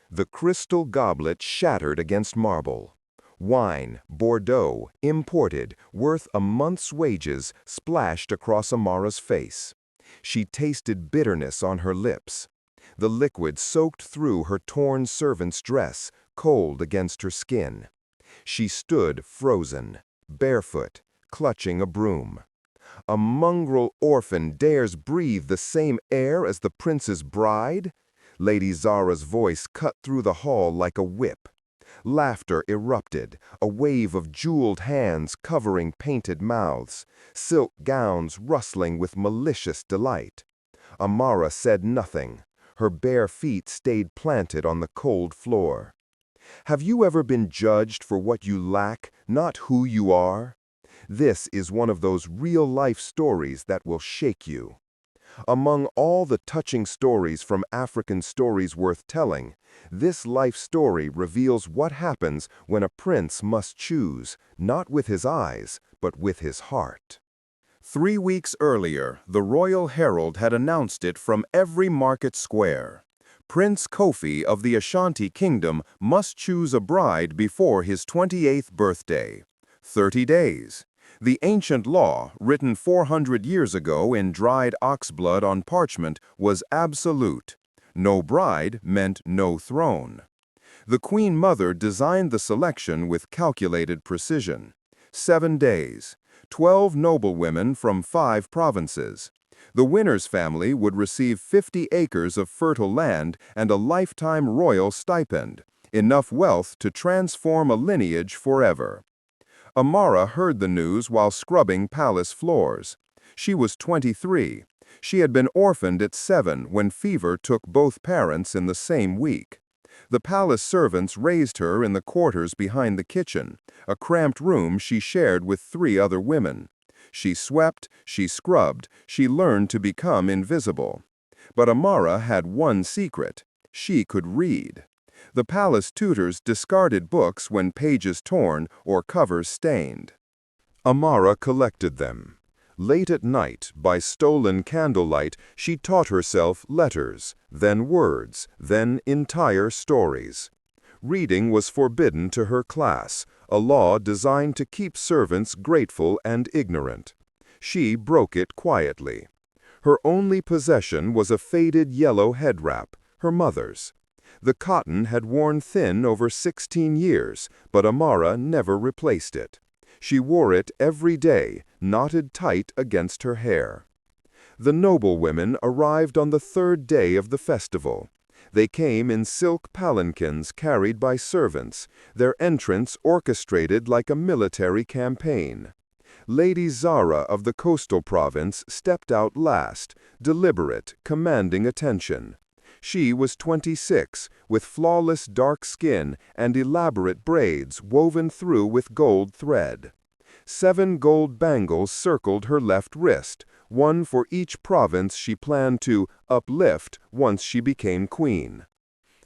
The crystal goblet shattered against marble. Wine, Bordeaux, imported, worth a month's wages, splashed across Amara's face. She tasted bitterness on her lips. The liquid soaked through her torn servant's dress, cold against her skin. She stood frozen, barefoot, clutching a broom. A mongrel orphan dares breathe the same air as the prince's bride? Lady Zara's voice cut through the hall like a whip. Laughter erupted, a wave of jeweled hands covering painted mouths, silk gowns rustling with malicious delight. Amara said nothing. Her bare feet stayed planted on the cold floor. Have you ever been judged for what you lack, not who you are? This is one of those real-life stories that will shake you. Among all the touching stories from African stories worth telling, this life story reveals what happens when a prince must choose, not with his eyes, but with his heart. 3 weeks earlier, the royal herald had announced it from every market square. Prince Kofi of the Ashanti Kingdom must choose a bride before his 28th birthday. 30 days. The ancient law, written 400 years ago in dried ox blood on parchment, was absolute. No bride meant no throne. The Queen Mother designed the selection with calculated precision. 7 days. 12 noblewomen from 5 provinces. The winner's family would receive 50 acres of fertile land and a lifetime royal stipend, enough wealth to transform a lineage forever. Amara heard the news while scrubbing palace floors. She was 23. She had been orphaned at 7 when fever took both parents in the same week. The palace servants raised her in the quarters behind the kitchen, a cramped room she shared with 3 other women. She swept, she scrubbed, she learned to become invisible. But Amara had one secret. She could read. The palace tutors discarded books when pages torn or covers stained. Amara collected them. Late at night, by stolen candlelight, she taught herself letters, then words, then entire stories. Reading was forbidden to her class, a law designed to keep servants grateful and ignorant. She broke it quietly. Her only possession was a faded yellow head wrap, her mother's. The cotton had worn thin over 16 years, but Amara never replaced it. She wore it every day, knotted tight against her hair. The noblewomen arrived on the 3rd day of the festival. They came in silk palanquins carried by servants, their entrance orchestrated like a military campaign. Lady Zara of the coastal province stepped out last, deliberate, commanding attention. She was 26, with flawless dark skin and elaborate braids woven through with gold thread. 7 gold bangles circled her left wrist, one for each province she planned to uplift once she became queen.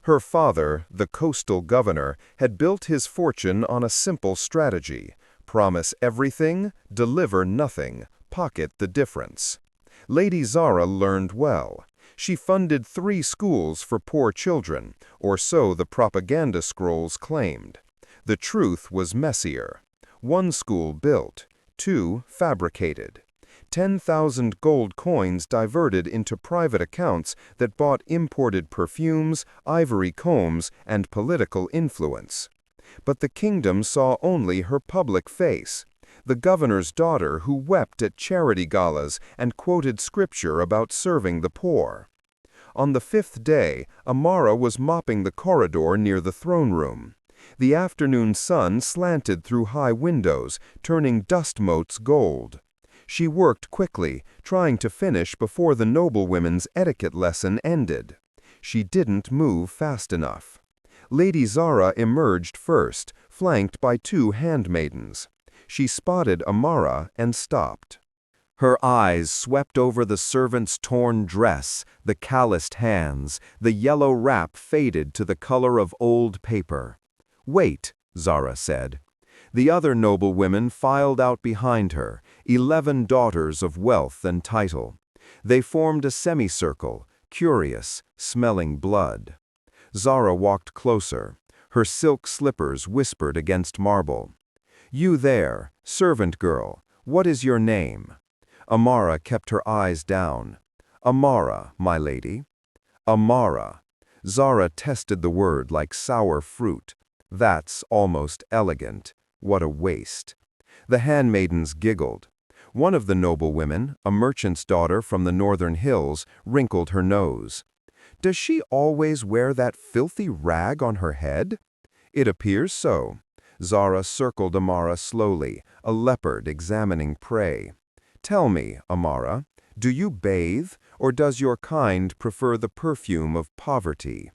Her father, the coastal governor, had built his fortune on a simple strategy: promise everything, deliver nothing, pocket the difference. Lady Zara learned well. She funded 3 schools for poor children, or so the propaganda scrolls claimed. The truth was messier. 1 school built, 2 fabricated. 10,000 gold coins diverted into private accounts that bought imported perfumes, ivory combs, and political influence. But the kingdom saw only her public face, the governor's daughter who wept at charity galas and quoted scripture about serving the poor. On the 5th day, Amara was mopping the corridor near the throne room. The afternoon sun slanted through high windows, turning dust motes gold. She worked quickly, trying to finish before the noblewomen's etiquette lesson ended. She didn't move fast enough. Lady Zara emerged first, flanked by 2 handmaidens. She spotted Amara and stopped. Her eyes swept over the servant's torn dress, the calloused hands, the yellow wrap faded to the color of old paper. "Wait," Zara said. The other noblewomen filed out behind her, 11 daughters of wealth and title. They formed a semicircle, curious, smelling blood. Zara walked closer. Her silk slippers whispered against marble. "You there, servant girl, what is your name?" Amara kept her eyes down. "Amara, my lady." "Amara." Zara tested the word like sour fruit. "That's almost elegant. What a waste." The handmaidens giggled. One of the noble women, a merchant's daughter from the northern hills, wrinkled her nose. "Does she always wear that filthy rag on her head?" "It appears so." Zara circled Amara slowly, a leopard examining prey. "Tell me, Amara, do you bathe, or does your kind prefer the perfume of poverty?"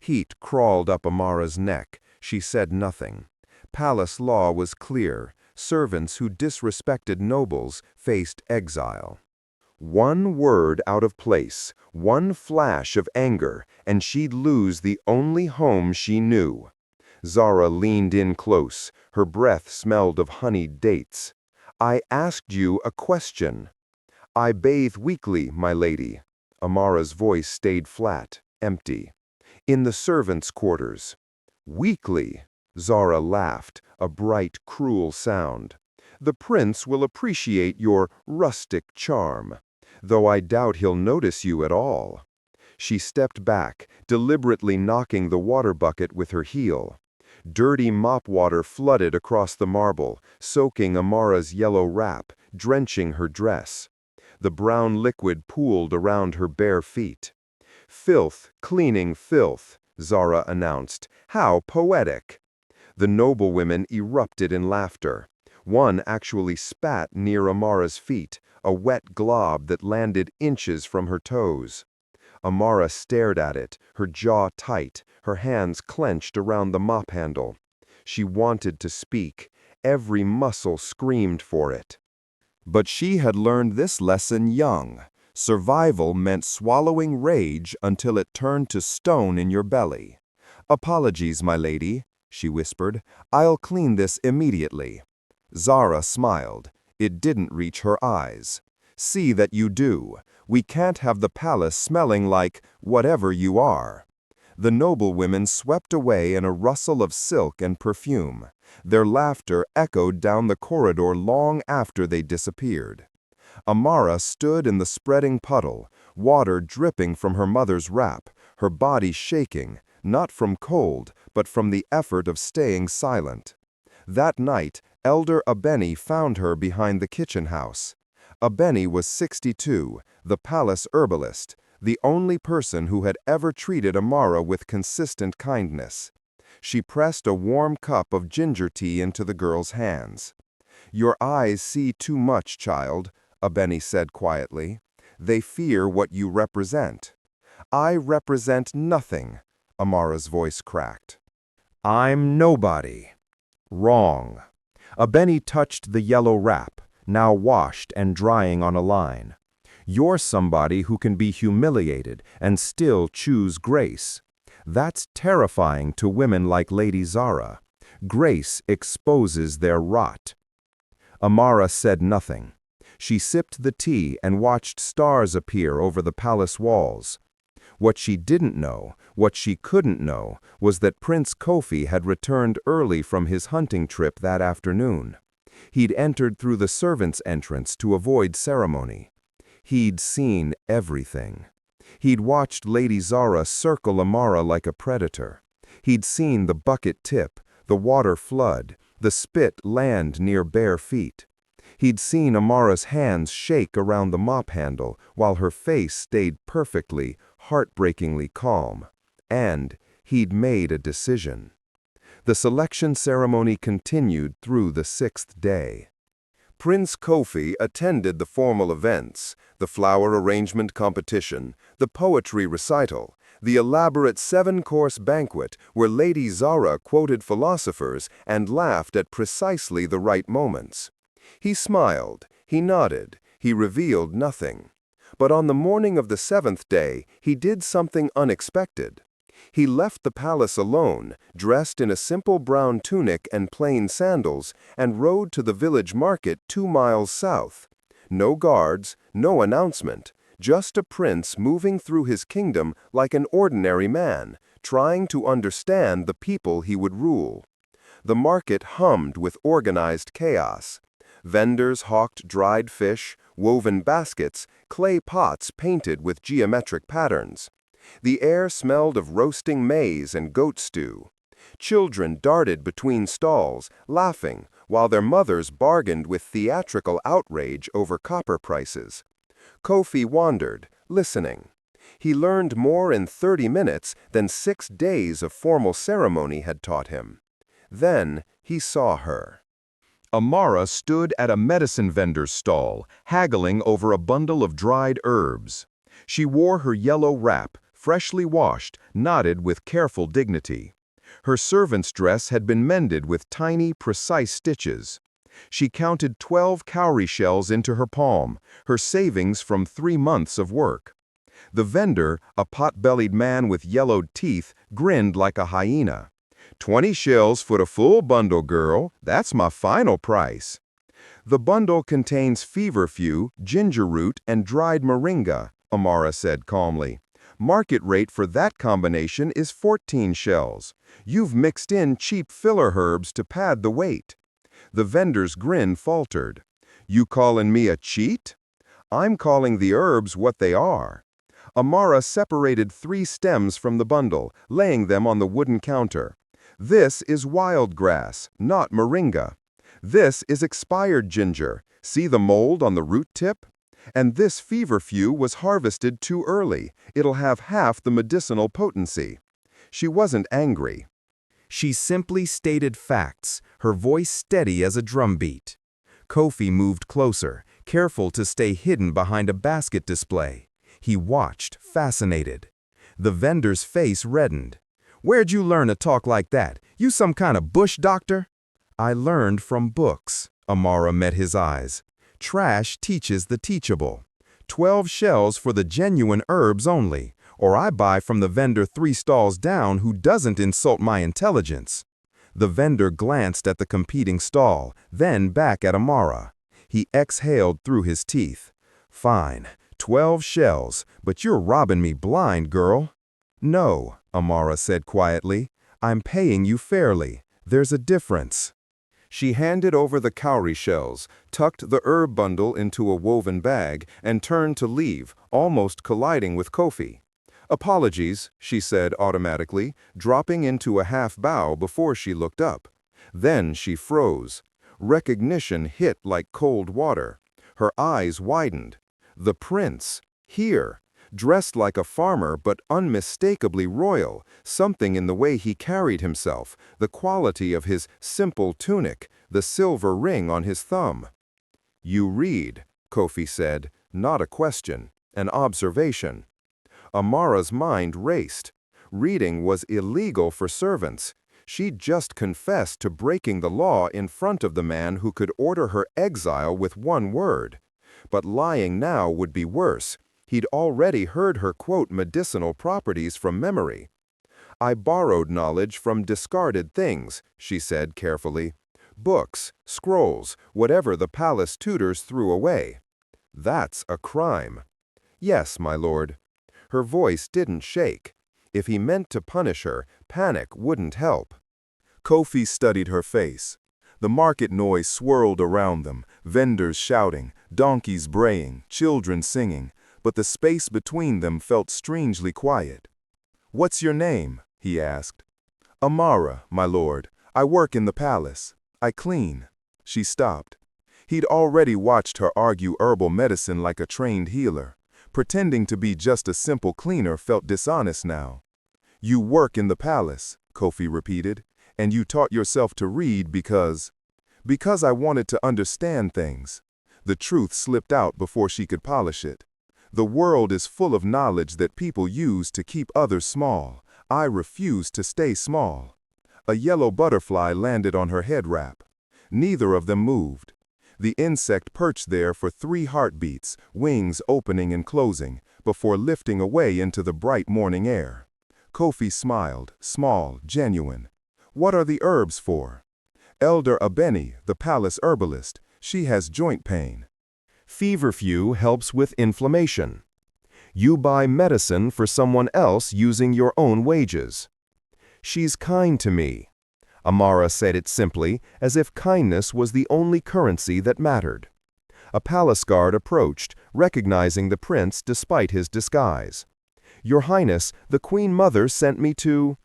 Heat crawled up Amara's neck. She said nothing. Palace law was clear. Servants who disrespected nobles faced exile. One word out of place, one flash of anger, and she'd lose the only home she knew. Zara leaned in close. Her breath smelled of honeyed dates. "I asked you a question." "I bathe weekly, my lady." Amara's voice stayed flat, empty. "In the servants' quarters." "Weekly?" Zara laughed, a bright, cruel sound. "The prince will appreciate your rustic charm, though I doubt he'll notice you at all." She stepped back, deliberately knocking the water bucket with her heel. Dirty mop water flooded across the marble, soaking Amara's yellow wrap, drenching her dress. The brown liquid pooled around her bare feet. "Filth, cleaning filth," Zara announced. "How poetic!" The noblewomen erupted in laughter. One actually spat near Amara's feet, a wet glob that landed inches from her toes. Amara stared at it, her jaw tight, her hands clenched around the mop handle. She wanted to speak. Every muscle screamed for it. But she had learned this lesson young. Survival meant swallowing rage until it turned to stone in your belly. "Apologies, my lady," she whispered. "I'll clean this immediately." Zara smiled. It didn't reach her eyes. "See that you do. We can't have the palace smelling like whatever you are." The noblewomen swept away in a rustle of silk and perfume. Their laughter echoed down the corridor long after they disappeared. Amara stood in the spreading puddle, water dripping from her mother's wrap, her body shaking, not from cold, but from the effort of staying silent. That night, Elder Abeni found her behind the kitchen house. Abeni was 62, the palace herbalist, the only person who had ever treated Amara with consistent kindness. She pressed a warm cup of ginger tea into the girl's hands. "Your eyes see too much, child," Abeni said quietly. "They fear what you represent." "I represent nothing," Amara's voice cracked. "I'm nobody." "Wrong." Abeni touched the yellow wrap, now washed and drying on a line. "You're somebody who can be humiliated and still choose grace. That's terrifying to women like Lady Zara. Grace exposes their rot." Amara said nothing. She sipped the tea and watched stars appear over the palace walls. What she didn't know, what she couldn't know, was that Prince Kofi had returned early from his hunting trip that afternoon. He'd entered through the servants' entrance to avoid ceremony. He'd seen everything. He'd watched Lady Zara circle Amara like a predator. He'd seen the bucket tip, the water flood, the spit land near bare feet. He'd seen Amara's hands shake around the mop handle while her face stayed perfectly, heartbreakingly calm. And he'd made a decision. The selection ceremony continued through the 6th day. Prince Kofi attended the formal events, the flower arrangement competition, the poetry recital, the elaborate 7-course banquet where Lady Zara quoted philosophers and laughed at precisely the right moments. He smiled, he nodded, he revealed nothing. But on the morning of the 7th day, he did something unexpected. He left the palace alone, dressed in a simple brown tunic and plain sandals, and rode to the village market 2 miles south. No guards, no announcement, just a prince moving through his kingdom like an ordinary man, trying to understand the people he would rule. The market hummed with organized chaos. Vendors hawked dried fish, woven baskets, clay pots painted with geometric patterns. The air smelled of roasting maize and goat stew. Children darted between stalls, laughing, while their mothers bargained with theatrical outrage over copper prices. Kofi wandered, listening. He learned more in 30 minutes than 6 days of formal ceremony had taught him. Then he saw her. Amara stood at a medicine vendor's stall, haggling over a bundle of dried herbs. She wore her yellow wrap, freshly washed, knotted with careful dignity. Her servant's dress had been mended with tiny, precise stitches. She counted 12 cowrie shells into her palm, her savings from 3 months of work. The vendor, a pot-bellied man with yellowed teeth, grinned like a hyena. 20 shells for the full bundle, girl. That's my final price. The bundle contains feverfew, ginger root, and dried moringa, Amara said calmly. Market rate for that combination is 14 shells. You've mixed in cheap filler herbs to pad the weight. The vendor's grin faltered. You calling me a cheat? I'm calling the herbs what they are. Amara separated 3 stems from the bundle, laying them on the wooden counter. This is wild grass, not moringa. This is expired ginger. See the mold on the root tip? And this feverfew was harvested too early. It'll have half the medicinal potency. She wasn't angry. She simply stated facts, her voice steady as a drumbeat. Kofi moved closer, careful to stay hidden behind a basket display. He watched, fascinated. The vendor's face reddened. Where'd you learn to talk like that? You some kind of bush doctor? I learned from books. Amara met his eyes. Trash teaches the teachable. 12 shells for the genuine herbs only, or I buy from the vendor 3 stalls down who doesn't insult my intelligence. The vendor glanced at the competing stall, then back at Amara. He exhaled through his teeth. Fine, 12 shells, but you're robbing me blind, girl. No, Amara said quietly. I'm paying you fairly. There's a difference. She handed over the cowrie shells, tucked the herb bundle into a woven bag, and turned to leave, almost colliding with Kofi. Apologies, she said automatically, dropping into a half bow before she looked up. Then she froze. Recognition hit like cold water. Her eyes widened. The prince, here, dressed like a farmer but unmistakably royal, something in the way he carried himself, the quality of his simple tunic, the silver ring on his thumb. You read, Kofi said, not a question, an observation. Amara's mind raced. Reading was illegal for servants. She'd just confessed to breaking the law in front of the man who could order her exile with one word. But lying now would be worse. He'd already heard her quote medicinal properties from memory. I borrowed knowledge from discarded things, she said carefully. Books, scrolls, whatever the palace tutors threw away. That's a crime. Yes, my lord. Her voice didn't shake. If he meant to punish her, panic wouldn't help. Kofi studied her face. The market noise swirled around them, vendors shouting, donkeys braying, children singing, but the space between them felt strangely quiet. What's your name? He asked. Amara, my lord. I work in the palace. I clean. She stopped. He'd already watched her argue herbal medicine like a trained healer. Pretending to be just a simple cleaner felt dishonest now. You work in the palace, Kofi repeated, and you taught yourself to read because I wanted to understand things. The truth slipped out before she could polish it. The world is full of knowledge that people use to keep others small. I refuse to stay small. A yellow butterfly landed on her head wrap. Neither of them moved. The insect perched there for 3 heartbeats, wings opening and closing, before lifting away into the bright morning air. Kofi smiled, small, genuine. What are the herbs for? Elder Abeni, the palace herbalist, she has joint pain. Feverfew helps with inflammation. You buy medicine for someone else using your own wages. She's kind to me. Amara said it simply, as if kindness was the only currency that mattered. A palace guard approached, recognizing the prince despite his disguise. Your Highness, the Queen Mother sent me to...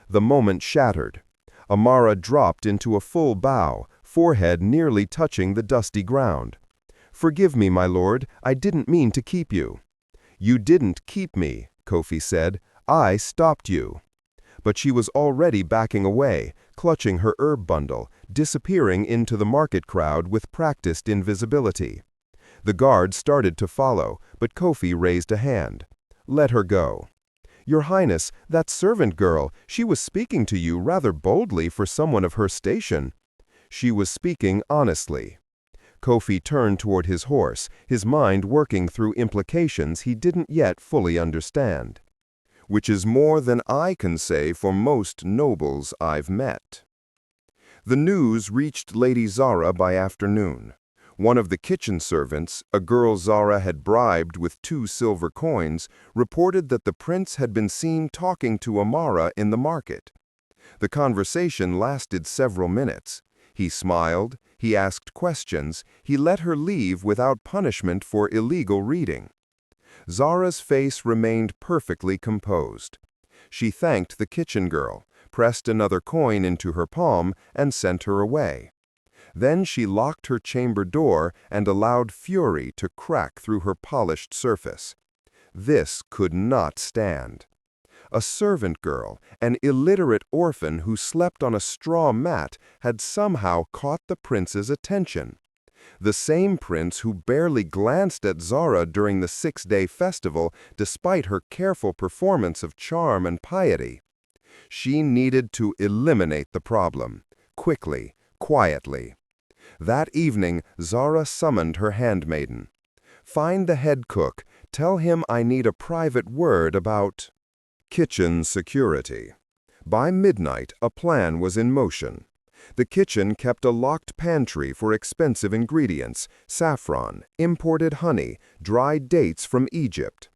The moment shattered. Amara dropped into a full bow, forehead nearly touching the dusty ground. Forgive me, my lord, I didn't mean to keep you. You didn't keep me, Kofi said. I stopped you. But she was already backing away, clutching her herb bundle, disappearing into the market crowd with practiced invisibility. The guard started to follow, but Kofi raised a hand. Let her go. Your Highness, that servant girl, she was speaking to you rather boldly for someone of her station. She was speaking honestly. Kofi turned toward his horse, his mind working through implications he didn't yet fully understand. Which is more than I can say for most nobles I've met. The news reached Lady Zara by afternoon. One of the kitchen servants, a girl Zara had bribed with 2 silver coins, reported that the prince had been seen talking to Amara in the market. The conversation lasted several minutes. He smiled, he asked questions, he let her leave without punishment for illegal reading. Zara's face remained perfectly composed. She thanked the kitchen girl, pressed another coin into her palm, and sent her away. Then she locked her chamber door and allowed fury to crack through her polished surface. This could not stand. A servant girl, an illiterate orphan who slept on a straw mat, had somehow caught the prince's attention. The same prince who barely glanced at Zara during the 6-day festival despite her careful performance of charm and piety. She needed to eliminate the problem, quickly, quietly. That evening, Zara summoned her handmaiden. Find the head cook, tell him I need a private word about kitchen security. By midnight, a plan was in motion. The kitchen kept a locked pantry for expensive ingredients, saffron, imported honey, dried dates from Egypt.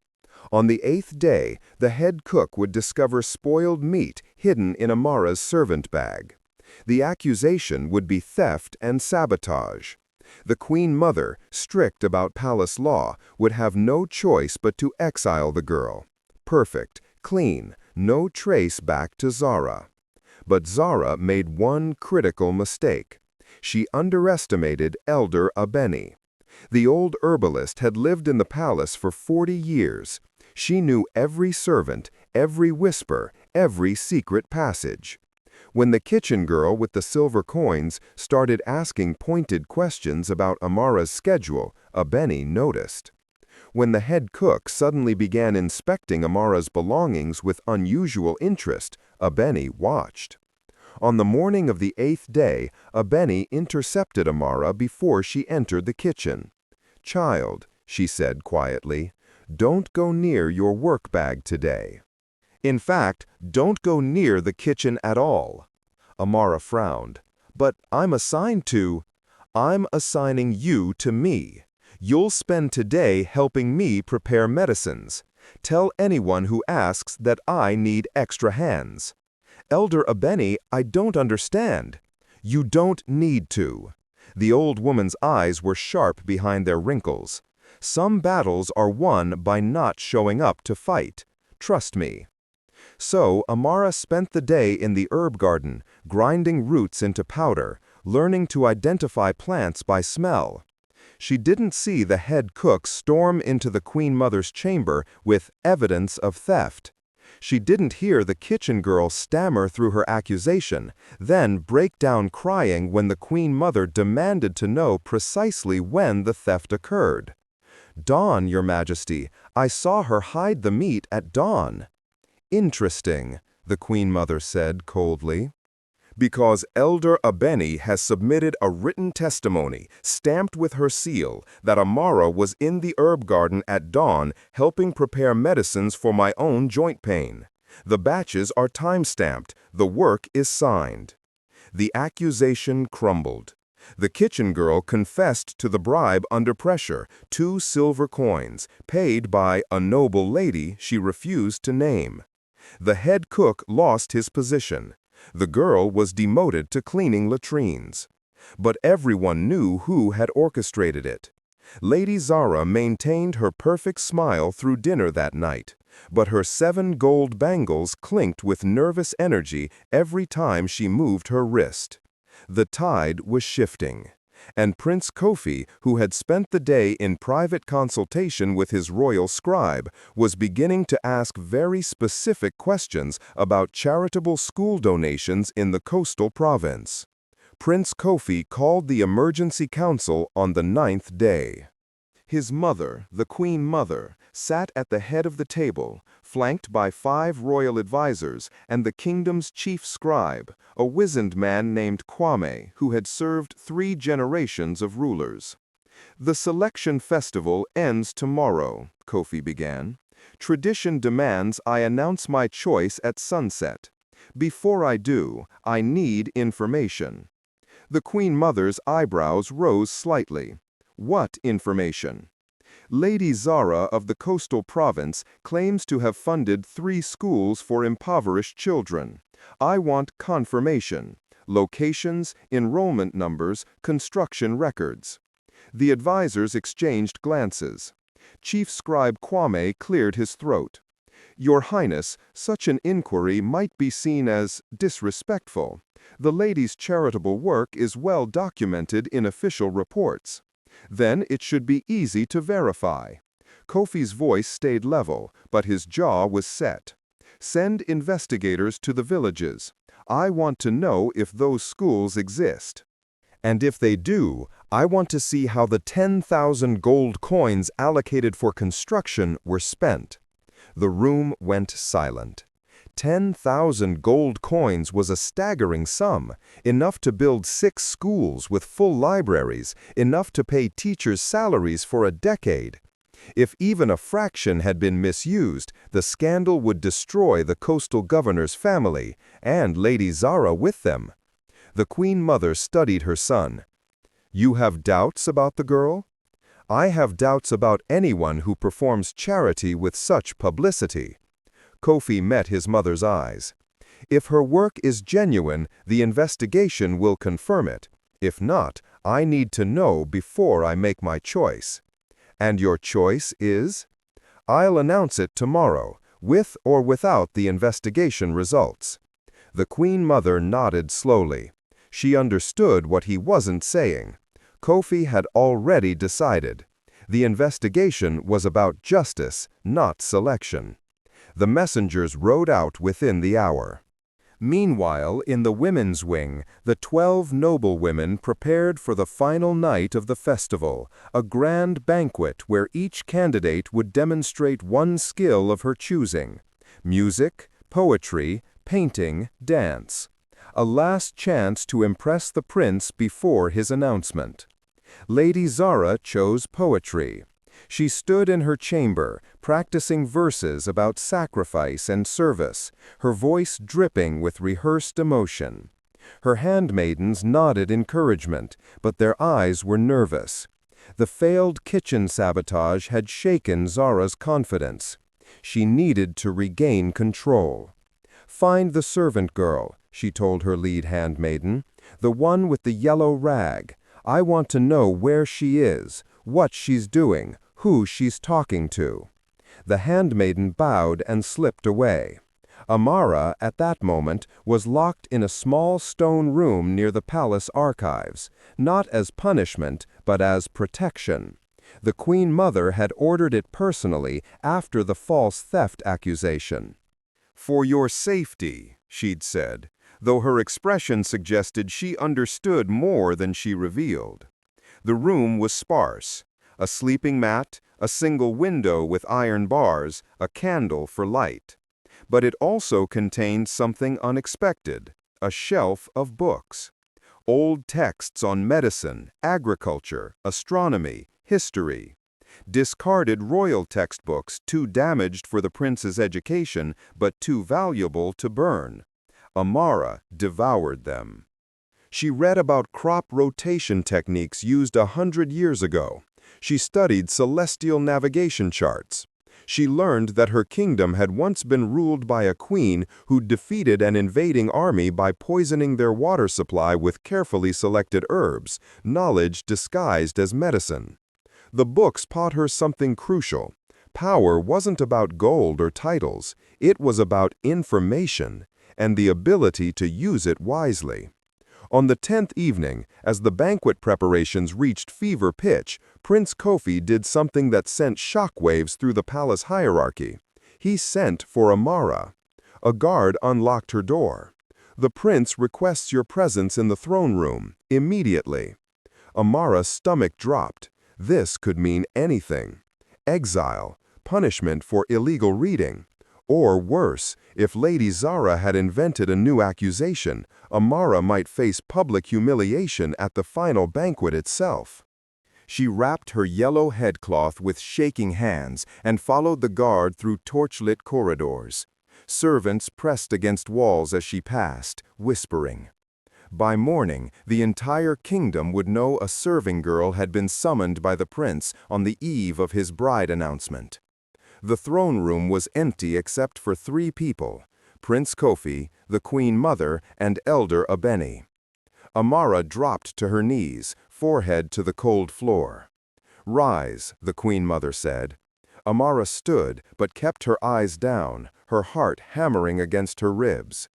On the 8th day, the head cook would discover spoiled meat hidden in Amara's servant bag. The accusation would be theft and sabotage. The Queen Mother, strict about palace law, would have no choice but to exile the girl. Perfect, clean, no trace back to Zara. But Zara made one critical mistake. She underestimated Elder Abeni. The old herbalist had lived in the palace for 40 years. She knew every servant, every whisper, every secret passage. When the kitchen girl with the silver coins started asking pointed questions about Amara's schedule, Abeni noticed. When the head cook suddenly began inspecting Amara's belongings with unusual interest, Abeni watched. On the morning of the 8th day, Abeni intercepted Amara before she entered the kitchen. "Child," she said quietly, "don't go near your work bag today. In fact, don't go near the kitchen at all." Amara frowned. "But I'm assigned to—" "I'm assigning you to me. You'll spend today helping me prepare medicines. Tell anyone who asks that I need extra hands." "Elder Abeni, I don't understand." "You don't need to." The old woman's eyes were sharp behind their wrinkles. "Some battles are won by not showing up to fight. Trust me." So Amara spent the day in the herb garden, grinding roots into powder, learning to identify plants by smell. She didn't see the head cook storm into the Queen Mother's chamber with evidence of theft. She didn't hear the kitchen girl stammer through her accusation, then break down crying when the Queen Mother demanded to know precisely when the theft occurred. "Dawn, Your Majesty. I saw her hide the meat at dawn." "Interesting," the Queen Mother said coldly. "Because Elder Abeni has submitted a written testimony, stamped with her seal, that Amara was in the herb garden at dawn helping prepare medicines for my own joint pain. The batches are time-stamped. The work is signed." The accusation crumbled. The kitchen girl confessed to the bribe under pressure, 2 silver coins, paid by a noble lady she refused to name. The head cook lost his position. The girl was demoted to cleaning latrines. But everyone knew who had orchestrated it. Lady Zara maintained her perfect smile through dinner that night, but her 7 gold bangles clinked with nervous energy every time she moved her wrist. The tide was shifting, and Prince Kofi, who had spent the day in private consultation with his royal scribe, was beginning to ask very specific questions about charitable school donations in the coastal province. Prince Kofi called the emergency council on the 9th day. His mother, the Queen Mother, sat at the head of the table, flanked by 5 royal advisors and the kingdom's chief scribe, a wizened man named Kwame, who had served 3 generations of rulers. "The selection festival ends tomorrow," Kofi began. "Tradition demands I announce my choice at sunset. Before I do, I need information." The Queen Mother's eyebrows rose slightly. "What information?" "Lady Zara of the coastal province claims to have funded 3 schools for impoverished children. I want confirmation, locations, enrollment numbers, construction records." The advisors exchanged glances. Chief Scribe Kwame cleared his throat. "Your Highness, such an inquiry might be seen as disrespectful. The lady's charitable work is well documented in official reports. Then it should be easy to verify." Kofi's voice stayed level, but his jaw was set. "Send investigators to the villages. I want to know if those schools exist. And if they do, I want to see how the 10,000 gold coins allocated for construction were spent." The room went silent. 10,000 gold coins was a staggering sum, enough to build 6 schools with full libraries, enough to pay teachers' salaries for a decade. If even a fraction had been misused, the scandal would destroy the coastal governor's family, and Lady Zara with them. The Queen Mother studied her son. "You have doubts about the girl?" "I have doubts about anyone who performs charity with such publicity." Kofi met his mother's eyes. "If her work is genuine, the investigation will confirm it. If not, I need to know before I make my choice." "And your choice is?" "I'll announce it tomorrow, with or without the investigation results." The Queen Mother nodded slowly. She understood what he wasn't saying. Kofi had already decided. The investigation was about justice, not selection. The messengers rode out within the hour. Meanwhile, in the women's wing, the 12 noblewomen prepared for the final night of the festival, a grand banquet where each candidate would demonstrate one skill of her choosing: music, poetry, painting, dance. A last chance to impress the prince before his announcement. Lady Zara chose poetry. She stood in her chamber, practicing verses about sacrifice and service, her voice dripping with rehearsed emotion. Her handmaidens nodded encouragement, but their eyes were nervous. The failed kitchen sabotage had shaken Zara's confidence. She needed to regain control. "Find the servant girl," she told her lead handmaiden, "the one with the yellow rag. I want to know where she is, what she's doing, who she's talking to." The handmaiden bowed and slipped away. Amara, at that moment, was locked in a small stone room near the palace archives, not as punishment, but as protection. The Queen Mother had ordered it personally after the false theft accusation. "For your safety," she'd said, though her expression suggested she understood more than she revealed. The room was sparse. A sleeping mat, a single window with iron bars, a candle for light. But it also contained something unexpected, a shelf of books. Old texts on medicine, agriculture, astronomy, history. Discarded royal textbooks too damaged for the prince's education, but too valuable to burn. Amara devoured them. She read about crop rotation techniques used 100 years ago. She studied celestial navigation charts. She learned that her kingdom had once been ruled by a queen who defeated an invading army by poisoning their water supply with carefully selected herbs, knowledge disguised as medicine. The books taught her something crucial. Power wasn't about gold or titles, it was about information and the ability to use it wisely. On the 10th evening, as the banquet preparations reached fever pitch, Prince Kofi did something that sent shockwaves through the palace hierarchy. He sent for Amara. A guard unlocked her door. "The prince requests your presence in the throne room, immediately." Amara's stomach dropped. This could mean anything. Exile, punishment for illegal reading. Or worse, if Lady Zara had invented a new accusation, Amara might face public humiliation at the final banquet itself. She wrapped her yellow headcloth with shaking hands and followed the guard through torchlit corridors. Servants pressed against walls as she passed, whispering. By morning, the entire kingdom would know a serving girl had been summoned by the prince on the eve of his bride announcement. The throne room was empty except for 3 people, Prince Kofi, the Queen Mother, and Elder Abeni. Amara dropped to her knees, forehead to the cold floor. "Rise," the Queen Mother said. Amara stood, but kept her eyes down, her heart hammering against her ribs.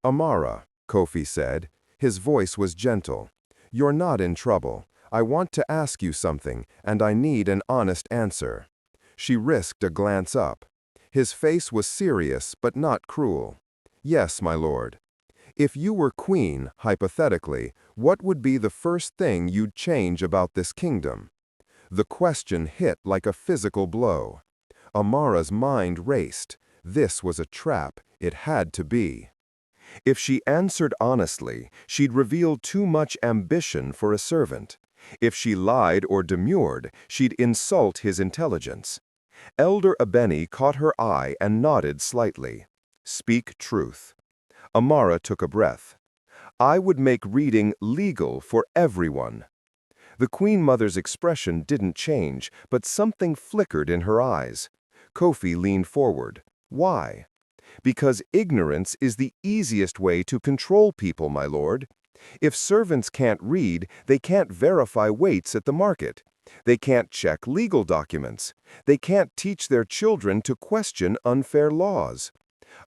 "Amara," Kofi said. His voice was gentle. "You're not in trouble. I want to ask you something, and I need an honest answer." She risked a glance up. His face was serious, but not cruel. "Yes, my lord." "If you were queen, hypothetically, what would be the first thing you'd change about this kingdom?" The question hit like a physical blow. Amara's mind raced. This was a trap. It had to be. If she answered honestly, she'd reveal too much ambition for a servant. If she lied or demurred, she'd insult his intelligence. Elder Abeni caught her eye and nodded slightly. "Speak truth." Amara took a breath. "I would make reading legal for everyone." The Queen Mother's expression didn't change, but something flickered in her eyes. Kofi leaned forward. "Why?" "Because ignorance is the easiest way to control people, my lord. If servants can't read, they can't verify weights at the market. They can't check legal documents. They can't teach their children to question unfair laws."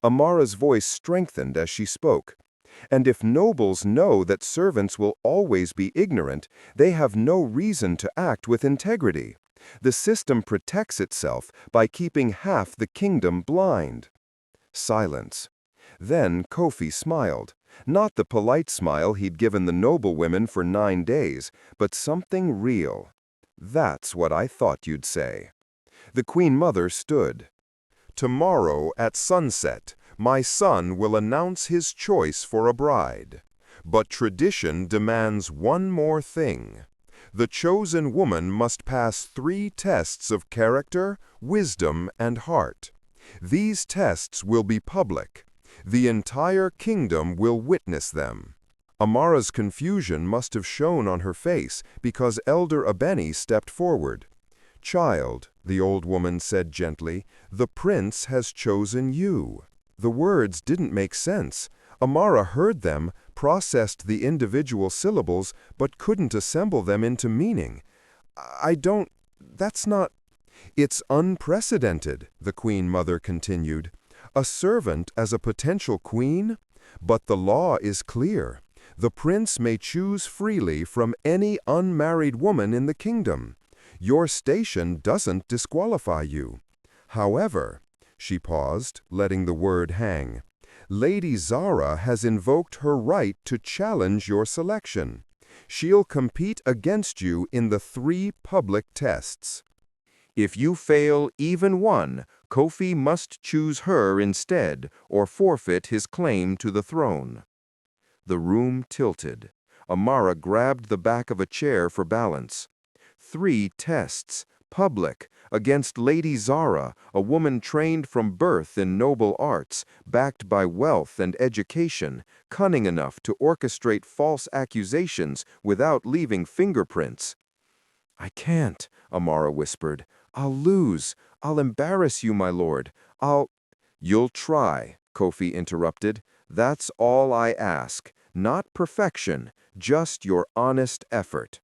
Amara's voice strengthened as she spoke. "And if nobles know that servants will always be ignorant, they have no reason to act with integrity. The system protects itself by keeping half the kingdom blind." Silence. Then Kofi smiled. Not the polite smile he'd given the noblewomen for 9 days, but something real. "That's what I thought you'd say." The Queen Mother stood. "Tomorrow at sunset, my son will announce his choice for a bride. But tradition demands one more thing. The chosen woman must pass 3 tests of character, wisdom, and heart. These tests will be public. The entire kingdom will witness them." Amara's confusion must have shown on her face because Elder Abeni stepped forward. "Child," the old woman said gently, "the prince has chosen you." The words didn't make sense. Amara heard them, processed the individual syllables, but couldn't assemble them into meaning. That's not... "It's unprecedented," the Queen Mother continued. "A servant as a potential queen? But the law is clear. The prince may choose freely from any unmarried woman in the kingdom. Your station doesn't disqualify you. However," she paused, letting the word hang, "Lady Zara has invoked her right to challenge your selection. She'll compete against you in the 3 public tests. If you fail even one, Kofi must choose her instead or forfeit his claim to the throne." The room tilted. Amara grabbed the back of a chair for balance. 3 tests, public, against Lady Zara, a woman trained from birth in noble arts, backed by wealth and education, cunning enough to orchestrate false accusations without leaving fingerprints. "I can't," Amara whispered. "I'll lose. I'll embarrass you, my lord. "You'll try," Kofi interrupted. "That's all I ask. Not perfection, just your honest effort."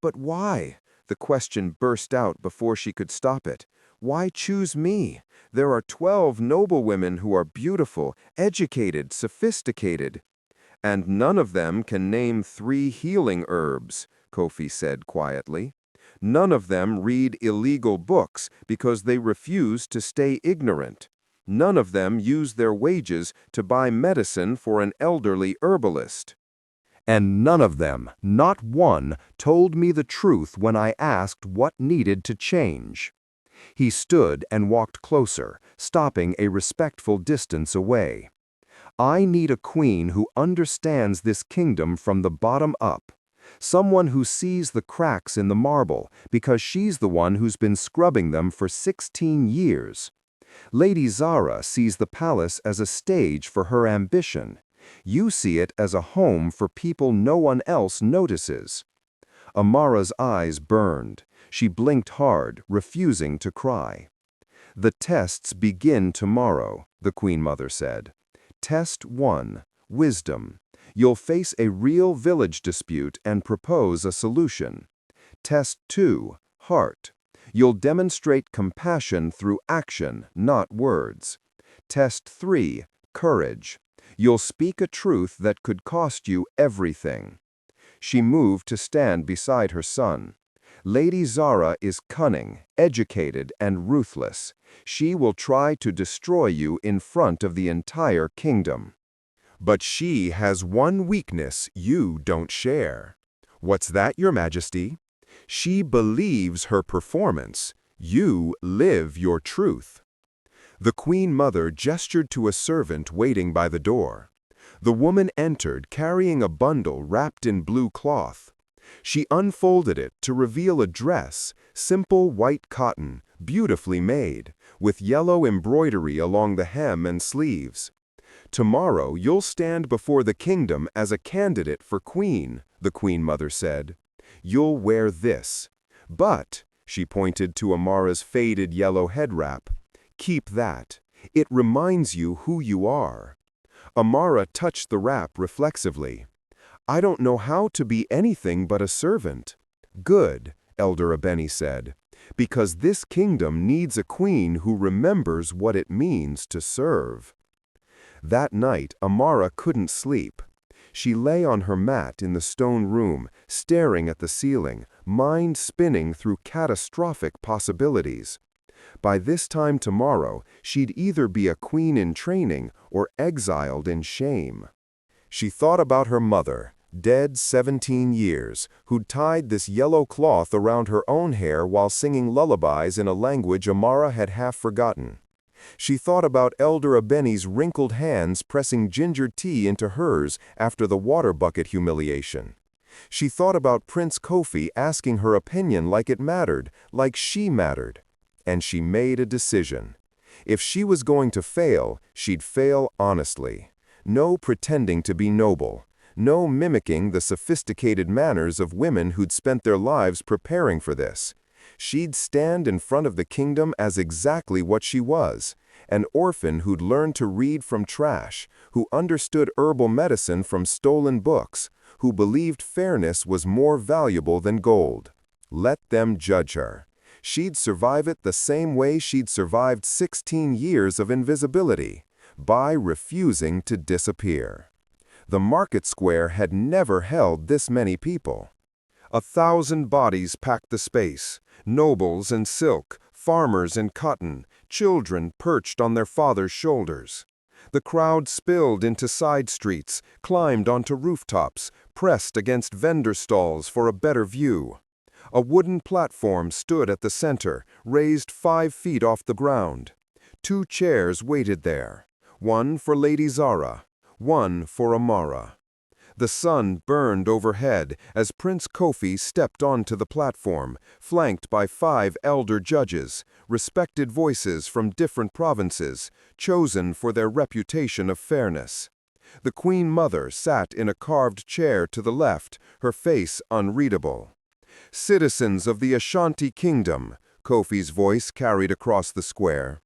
"But why?" The question burst out before she could stop it. "Why choose me? There are 12 noble women who are beautiful, educated, sophisticated." "And none of them can name 3 healing herbs," Kofi said quietly. "None of them read illegal books because they refuse to stay ignorant. None of them use their wages to buy medicine for an elderly herbalist. And none of them, not one, told me the truth when I asked what needed to change." He stood and walked closer, stopping a respectful distance away. "I need a queen who understands this kingdom from the bottom up. Someone who sees the cracks in the marble, because she's the one who's been scrubbing them for 16 years. Lady Zara sees the palace as a stage for her ambition. You see it as a home for people no one else notices." Amara's eyes burned. She blinked hard, refusing to cry. "The tests begin tomorrow," the Queen Mother said. "Test 1, wisdom. You'll face a real village dispute and propose a solution. Test 2, heart. You'll demonstrate compassion through action, not words. Test 3, courage. You'll speak a truth that could cost you everything." She moved to stand beside her son. "Lady Zara is cunning, educated, and ruthless. She will try to destroy you in front of the entire kingdom. But she has one weakness you don't share." "What's that, Your Majesty?" "She believes her performance. You live your truth." The Queen Mother gestured to a servant waiting by the door. The woman entered carrying a bundle wrapped in blue cloth. She unfolded it to reveal a dress, simple white cotton, beautifully made, with yellow embroidery along the hem and sleeves. "Tomorrow you'll stand before the kingdom as a candidate for queen," the Queen Mother said. "You'll wear this. But," she pointed to Amara's faded yellow head wrap, "keep that. It reminds you who you are." Amara touched the wrap reflexively. "I don't know how to be anything but a servant." "Good," Elder Abeni said, "because this kingdom needs a queen who remembers what it means to serve." That night, Amara couldn't sleep. She lay on her mat in the stone room, staring at the ceiling, mind spinning through catastrophic possibilities. By this time tomorrow, she'd either be a queen in training or exiled in shame. She thought about her mother, dead 17 years, who'd tied this yellow cloth around her own hair while singing lullabies in a language Amara had half forgotten. She thought about Elder Abeni's wrinkled hands pressing ginger tea into hers after the water bucket humiliation. She thought about Prince Kofi asking her opinion like it mattered, like she mattered. And she made a decision. If she was going to fail, she'd fail honestly. No pretending to be noble. No mimicking the sophisticated manners of women who'd spent their lives preparing for this. She'd stand in front of the kingdom as exactly what she was, an orphan who'd learned to read from trash, who understood herbal medicine from stolen books, who believed fairness was more valuable than gold. Let them judge her. She'd survive it the same way she'd survived 16 years of invisibility, by refusing to disappear. The market square had never held this many people. 1,000 bodies packed the space, nobles in silk, farmers in cotton, children perched on their fathers' shoulders. The crowd spilled into side streets, climbed onto rooftops, pressed against vendor stalls for a better view. A wooden platform stood at the center, raised 5 feet off the ground. 2 chairs waited there, one for Lady Zara, one for Amara. The sun burned overhead as Prince Kofi stepped onto the platform, flanked by 5 elder judges, respected voices from different provinces, chosen for their reputation of fairness. The Queen Mother sat in a carved chair to the left, her face unreadable. "Citizens of the Ashanti Kingdom," Kofi's voice carried across the square.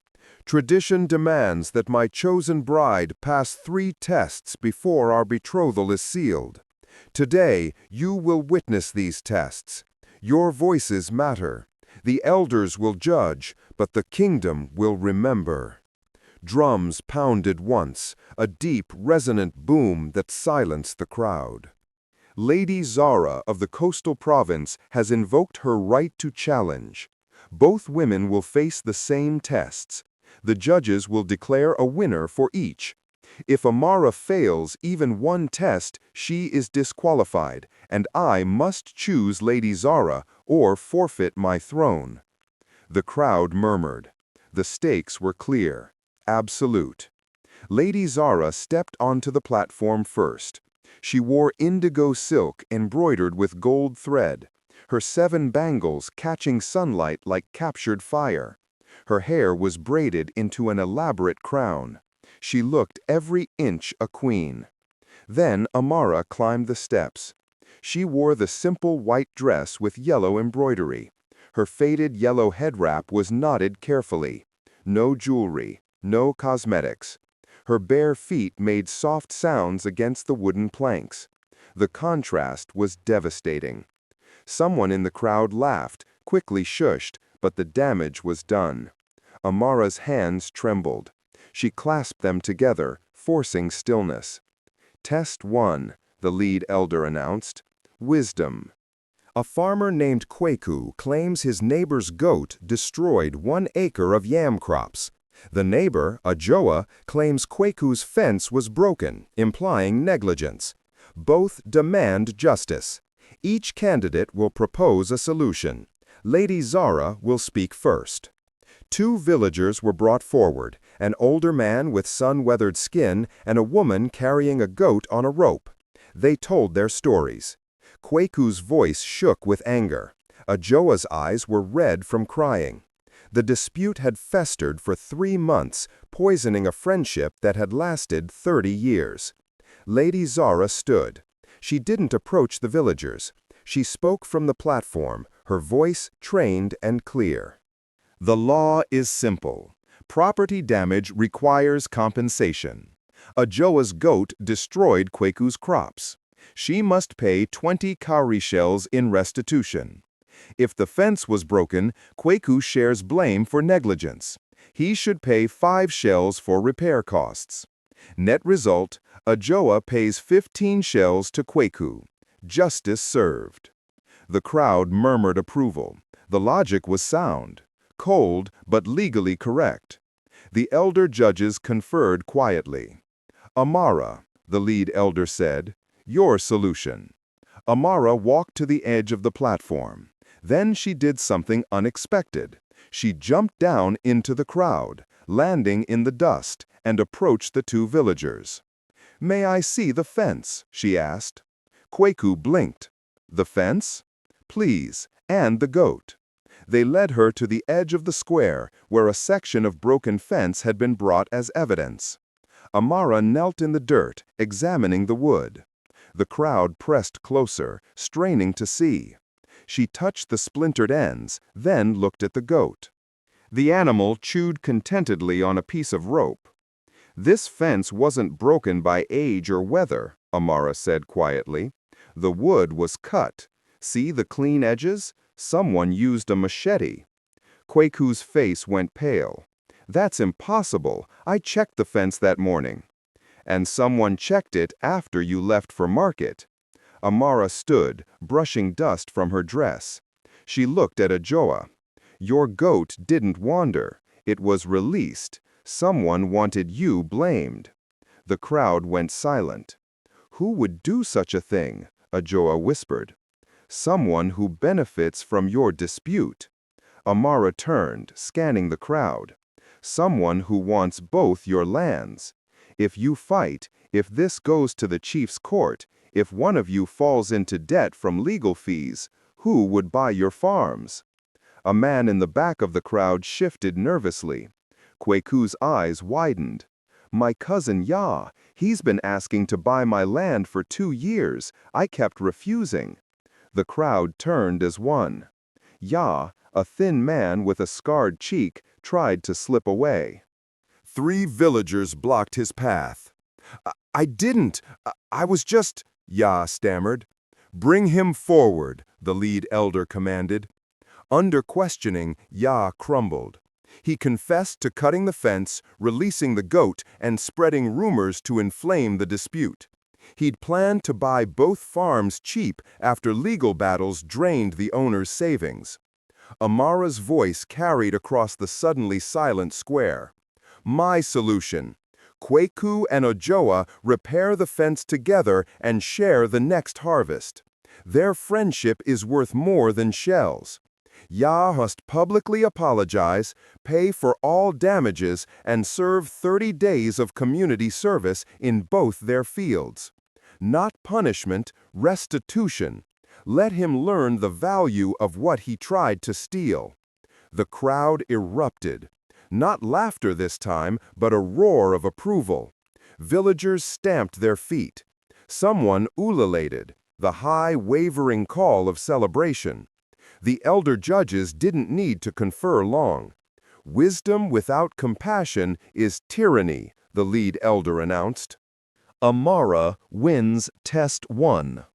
"Tradition demands that my chosen bride pass 3 tests before our betrothal is sealed. Today, you will witness these tests. Your voices matter. The elders will judge, but the kingdom will remember." Drums pounded once, a deep, resonant boom that silenced the crowd. Lady Zara of the coastal province has invoked her right to challenge. Both women will face the same tests. The judges will declare a winner for each. If Amara fails even one test, she is disqualified, and I must choose Lady Zara or forfeit my throne. The crowd murmured. The stakes were clear, absolute. Lady Zara stepped onto the platform first. She wore indigo silk embroidered with gold thread, her 7 bangles catching sunlight like captured fire. Her hair was braided into an elaborate crown. She looked every inch a queen. Then Amara climbed the steps. She wore the simple white dress with yellow embroidery. Her faded yellow head wrap was knotted carefully. No jewelry, no cosmetics. Her bare feet made soft sounds against the wooden planks. The contrast was devastating. Someone in the crowd laughed, quickly shushed, but the damage was done. Amara's hands trembled. She clasped them together, forcing stillness. "Test 1, the lead elder announced. Wisdom. A farmer named Kwaku claims his neighbor's goat destroyed 1 acre of yam crops. The neighbor, Ajoa, claims Kwaku's fence was broken, implying negligence. Both demand justice. Each candidate will propose a solution. Lady Zara will speak first." 2 villagers were brought forward, an older man with sun-weathered skin and a woman carrying a goat on a rope. They told their stories. Kwaku's voice shook with anger. Ajoa's eyes were red from crying. The dispute had festered for 3 months, poisoning a friendship that had lasted 30 years. Lady Zara stood. She didn't approach the villagers. She spoke from the platform, her voice trained and clear. "The law is simple. Property damage requires compensation. Ajoa's goat destroyed Kwaku's crops. She must pay 20 cowrie shells in restitution. If the fence was broken, Kwaku shares blame for negligence. He should pay 5 shells for repair costs. Net result, Ajoa pays 15 shells to Kwaku. Justice served." The crowd murmured approval. The logic was sound. Cold, but legally correct. The elder judges conferred quietly. "Amara," the lead elder said, "your solution." Amara walked to the edge of the platform. Then she did something unexpected. She jumped down into the crowd, landing in the dust, and approached the 2 villagers. "May I see the fence?" she asked. Kwaku blinked. "The fence?" "Please, and the goat." They led her to the edge of the square, where a section of broken fence had been brought as evidence. Amara knelt in the dirt, examining the wood. The crowd pressed closer, straining to see. She touched the splintered ends, then looked at the goat. The animal chewed contentedly on a piece of rope. "This fence wasn't broken by age or weather," Amara said quietly. "The wood was cut. See the clean edges? Someone used a machete." Kwaku's face went pale. "That's impossible. I checked the fence that morning." "And someone checked it after you left for market." Amara stood, brushing dust from her dress. She looked at Ajoa. "Your goat didn't wander. It was released. Someone wanted you blamed." The crowd went silent. "Who would do such a thing?" Ajoa whispered. "Someone who benefits from your dispute." Amara turned, scanning the crowd. "Someone who wants both your lands. If you fight, If this goes to the chief's court, if one of you falls into debt from legal fees, who would buy your farms?" A man in the back of the crowd shifted nervously. Kweku's eyes widened. "My cousin Ya, he's been asking to buy my land for 2 years. I kept refusing." The crowd turned as one. Ya, a thin man with a scarred cheek, tried to slip away. 3 villagers blocked his path. I didn't. I was just," Ya stammered. "Bring him forward," the lead elder commanded. Under questioning, Ya crumbled. He confessed to cutting the fence, releasing the goat, and spreading rumors to inflame the dispute. He'd planned to buy both farms cheap after legal battles drained the owner's savings. Amara's voice carried across the suddenly silent square. "My solution. Kweku and Ojoa repair the fence together and share the next harvest. Their friendship is worth more than shells. Ya must publicly apologize, pay for all damages, and serve 30 days of community service in both their fields. Not punishment, restitution. Let him learn the value of what he tried to steal." The crowd erupted. Not laughter this time, but a roar of approval. Villagers stamped their feet. Someone ululated, the high, wavering call of celebration. The elder judges didn't need to confer long. "Wisdom without compassion is tyranny," the lead elder announced. Amara wins Test 1.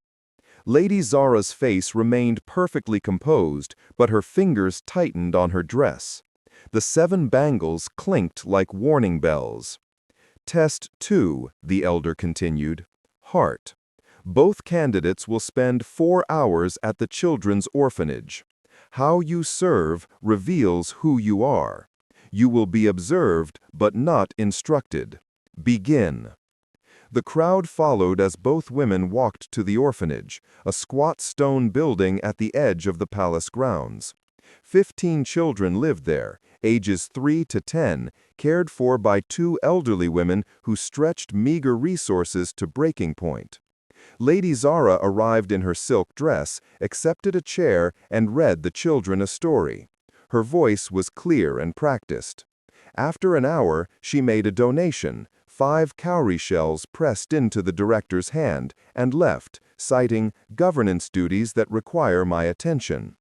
Lady Zara's face remained perfectly composed, but her fingers tightened on her dress. The 7 bangles clinked like warning bells. "Test 2, the elder continued. Heart. Both candidates will spend 4 hours at the children's orphanage. How you serve reveals who you are. You will be observed, but not instructed. Begin." The crowd followed as both women walked to the orphanage, a squat stone building at the edge of the palace grounds. 15 children lived there, ages 3 to 10, cared for by 2 elderly women who stretched meager resources to breaking point. Lady Zara arrived in her silk dress, accepted a chair, and read the children a story. Her voice was clear and practiced. After an hour, she made a donation, 5 cowrie shells pressed into the director's hand, and left, citing governance duties that require my attention.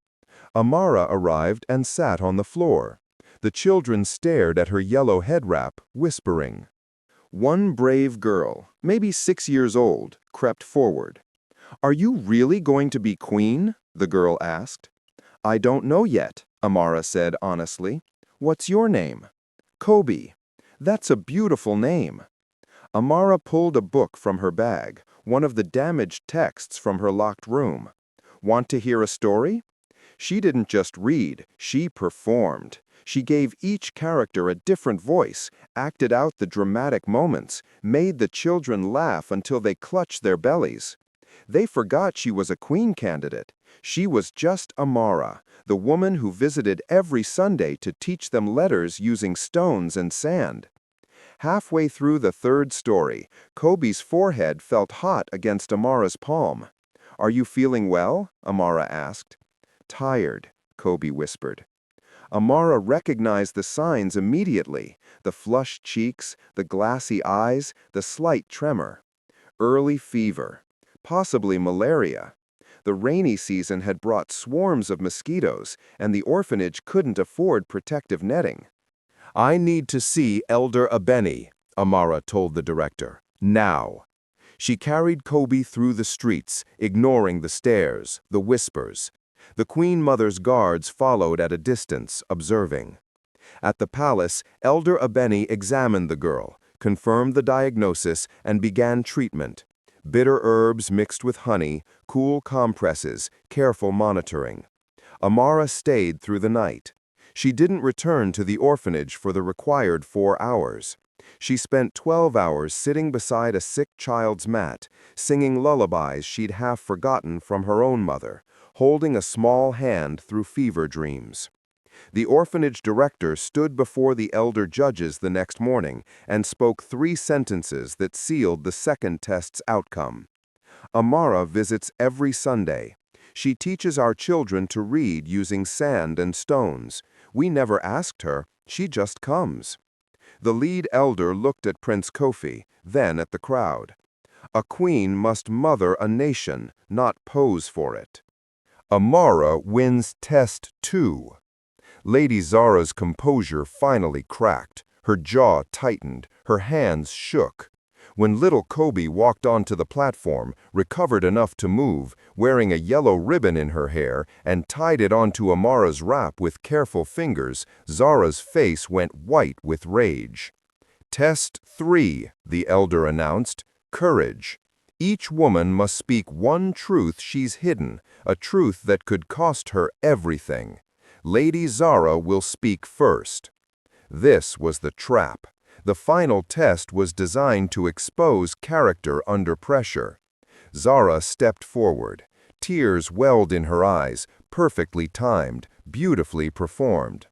Amara arrived and sat on the floor. The children stared at her yellow head wrap, whispering. One brave girl, maybe 6 years old, crept forward. "Are you really going to be queen?" the girl asked. "I don't know yet," Amara said honestly. "What's your name?" "Kobe." "That's a beautiful name." Amara pulled a book from her bag, one of the damaged texts from her locked room. "Want to hear a story?" She didn't just read, she performed. She gave each character a different voice, acted out the dramatic moments, made the children laugh until they clutched their bellies. They forgot she was a queen candidate. She was just Amara, the woman who visited every Sunday to teach them letters using stones and sand. Halfway through the 3rd story, Kobe's forehead felt hot against Amara's palm. "Are you feeling well?" Amara asked. "Tired," Kobe whispered. Amara recognized the signs immediately, the flushed cheeks, the glassy eyes, the slight tremor. Early fever. Possibly malaria. The rainy season had brought swarms of mosquitoes, and the orphanage couldn't afford protective netting. "I need to see Elder Abeni," Amara told the director. "Now." She carried Kobe through the streets, ignoring the stares, the whispers. The Queen Mother's guards followed at a distance, observing. At the palace, Elder Abeni examined the girl, confirmed the diagnosis, and began treatment. Bitter herbs mixed with honey, cool compresses, careful monitoring. Amara stayed through the night. She didn't return to the orphanage for the required 4 hours. She spent 12 hours sitting beside a sick child's mat, singing lullabies she'd half forgotten from her own mother, holding a small hand through fever dreams. The orphanage director stood before the elder judges the next morning and spoke 3 sentences that sealed the second test's outcome. Amara visits every Sunday. She teaches our children to read using sand and stones. We never asked her, she just comes. The lead elder looked at Prince Kofi, then at the crowd. A queen must mother a nation, not pose for it. Amara wins test 2. Lady Zara's composure finally cracked. Her jaw tightened, her hands shook. When little Kobe walked onto the platform, recovered enough to move, wearing a yellow ribbon in her hair, and tied it onto Amara's wrap with careful fingers, Zara's face went white with rage. Test 3, the elder announced. Courage. Each woman must speak one truth she's hidden, a truth that could cost her everything. Lady Zara will speak first. This was the trap. The final test was designed to expose character under pressure. Zara stepped forward. Tears welled in her eyes, perfectly timed, beautifully performed.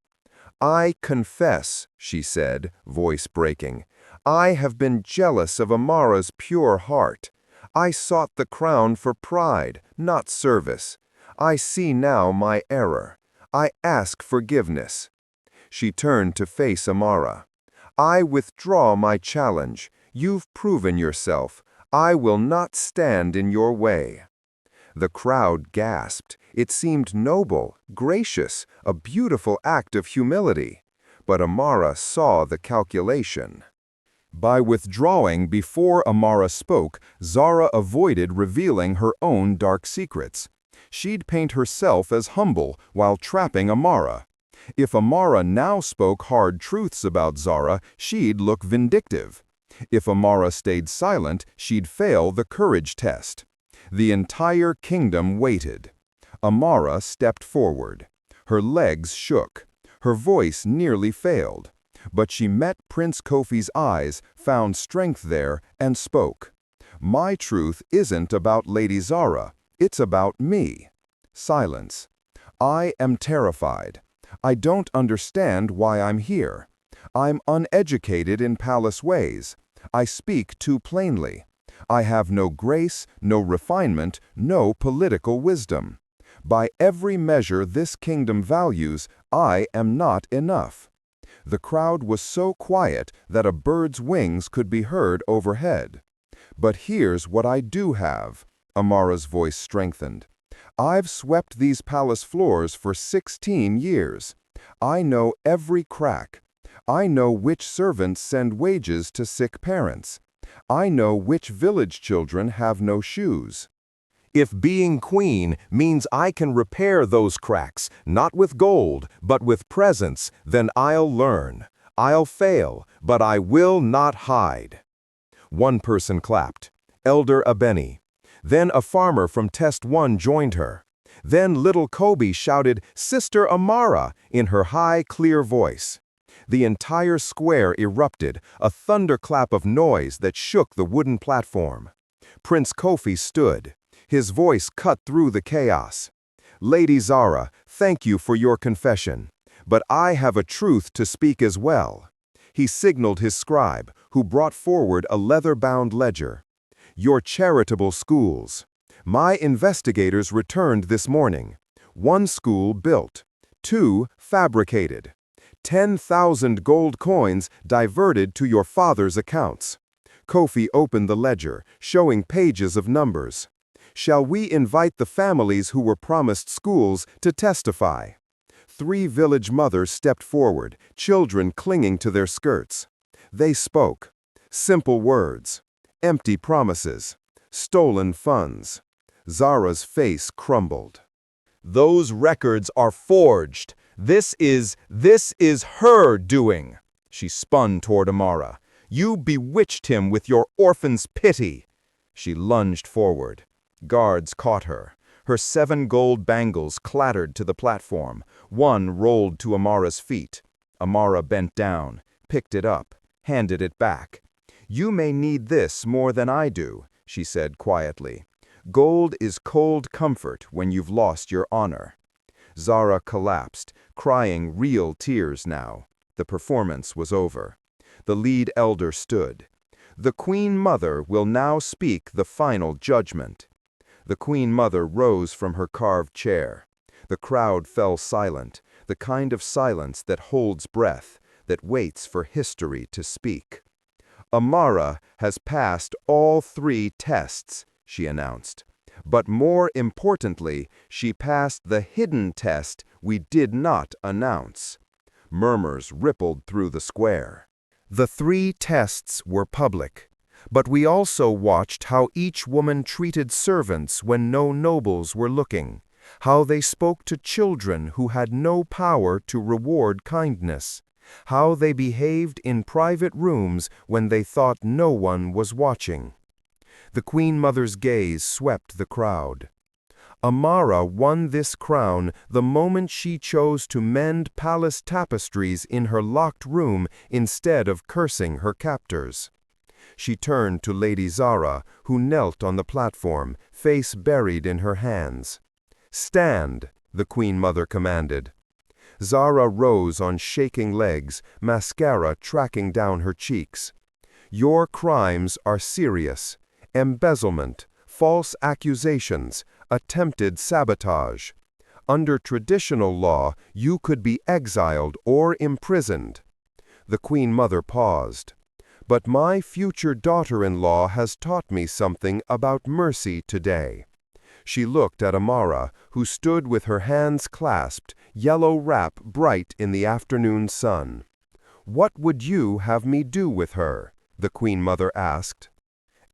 "I confess," she said, voice breaking. "I have been jealous of Amara's pure heart. I sought the crown for pride, not service. I see now my error. I ask forgiveness." She turned to face Amara. "I withdraw my challenge. You've proven yourself. I will not stand in your way." The crowd gasped. It seemed noble, gracious, a beautiful act of humility. But Amara saw the calculation. By withdrawing before Amara spoke, Zara avoided revealing her own dark secrets. She'd paint herself as humble while trapping Amara. If Amara now spoke hard truths about Zara, she'd look vindictive. If Amara stayed silent, she'd fail the courage test. The entire kingdom waited. Amara stepped forward. Her legs shook. Her voice nearly failed. But she met Prince Kofi's eyes, found strength there, and spoke. "My truth isn't about Lady Zara. It's about me." Silence. "I am terrified. I don't understand why I'm here. I'm uneducated in palace ways. I speak too plainly. I have no grace, no refinement, no political wisdom. By every measure this kingdom values, I am not enough." The crowd was so quiet that a bird's wings could be heard overhead. "But here's what I do have," Amara's voice strengthened. "I've swept these palace floors for 16 years. I know every crack. I know which servants send wages to sick parents. I know which village children have no shoes. If being queen means I can repair those cracks, not with gold, but with presence, then I'll learn. I'll fail, but I will not hide." One person clapped. Elder Abeni. Then a farmer from Test 1 joined her. Then little Kobe shouted, "Sister Amara," in her high, clear voice. The entire square erupted, a thunderclap of noise that shook the wooden platform. Prince Kofi stood. His voice cut through the chaos. "Lady Zara, thank you for your confession. But I have a truth to speak as well." He signaled his scribe, who brought forward a leather-bound ledger. "Your charitable schools. My investigators returned this morning. 1 school built. 2 fabricated. 10,000 gold coins diverted to your father's accounts." Kofi opened the ledger, showing pages of numbers. "Shall we invite the families who were promised schools to testify?" 3 village mothers stepped forward, children clinging to their skirts. They spoke. Simple words. Empty promises. Stolen funds. Zara's face crumbled. "Those records are forged. This is her doing." She spun toward Amara. "You bewitched him with your orphan's pity." She lunged forward. Guards caught her. Her 7 gold bangles clattered to the platform. One rolled to Amara's feet. Amara bent down, picked it up, handed it back. "You may need this more than I do," she said quietly. "Gold is cold comfort when you've lost your honor." Zara collapsed, crying real tears now. The performance was over. The lead elder stood. The Queen Mother will now speak the final judgment. The Queen Mother rose from her carved chair. The crowd fell silent, the kind of silence that holds breath, that waits for history to speak. Amara has passed all 3 tests, she announced. But more importantly, she passed the hidden test we did not announce. Murmurs rippled through the square. The 3 tests were public, but we also watched how each woman treated servants when no nobles were looking, how they spoke to children who had no power to reward kindness, how they behaved in private rooms when they thought no one was watching. The Queen Mother's gaze swept the crowd. Amara won this crown the moment she chose to mend palace tapestries in her locked room instead of cursing her captors. She turned to Lady Zara, who knelt on the platform, face buried in her hands. "Stand," the Queen Mother commanded. Zara rose on shaking legs, mascara tracking down her cheeks. "Your crimes are serious. Embezzlement, false accusations, attempted sabotage. Under traditional law, you could be exiled or imprisoned." The Queen Mother paused. "But my future daughter-in-law has taught me something about mercy today." She looked at Amara, who stood with her hands clasped, yellow wrap bright in the afternoon sun. "What would you have me do with her?" the Queen Mother asked.